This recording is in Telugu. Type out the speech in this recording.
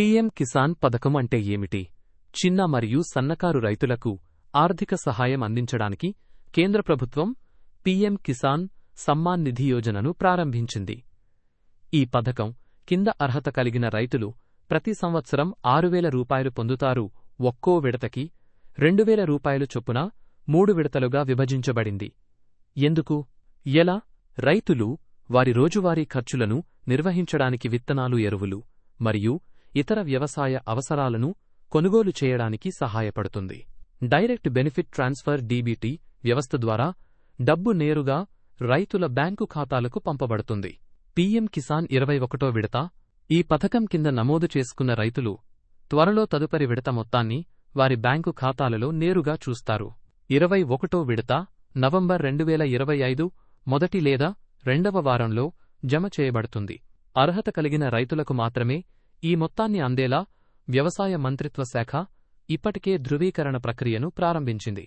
పీఎం కిసాన్ పథకం అంటే ఏమిటి? చిన్న మరియు సన్నకారు రైతులకు ఆర్థిక సహాయం అందించడానికి కేంద్ర ప్రభుత్వం పీఎం కిసాన్ సమ్మాన్ నిధి యోజనను ప్రారంభించింది. ఈ పథకం కింద అర్హత కలిగిన రైతులు ప్రతి సంవత్సరం 6,000 రూపాయలు పొందుతారు. ఒక్కో విడతకి 2,000 రూపాయలు చొప్పున 3 విడతలుగా విభజించబడింది. ఎందుకు? ఎలా? రైతులు వారి రోజువారీ ఖర్చులను నిర్వహించడానికి విత్తనాలు, ఎరువులు మరియు ఇతర వ్యవసాయ అవసరాలను కొనుగోలు చేయడానికి సహాయపడుతుంది. డైరెక్ట్ బెనిఫిట్ ట్రాన్స్ఫర్ డీబీటీ వ్యవస్థ ద్వారా డబ్బు నేరుగా రైతుల బ్యాంకు ఖాతాలకు పంపబడుతుంది. పీఎం కిసాన్ 21వ విడత. ఈ పథకం కింద నమోదు చేసుకున్న రైతులు త్వరలో తదుపరి విడత మొత్తాన్ని వారి బ్యాంకు ఖాతాలలో నేరుగా చూస్తారు. 21వ విడత నవంబర్ 2025 మొదటి లేదా రెండవ వారంలో జమ చేయబడుతుంది. అర్హత కలిగిన రైతులకు మాత్రమే ఈ మొత్తాన్ని అందేలా వ్యవసాయ మంత్రిత్వ శాఖ ఇప్పటికే ధృవీకరణ ప్రక్రియను ప్రారంభించింది.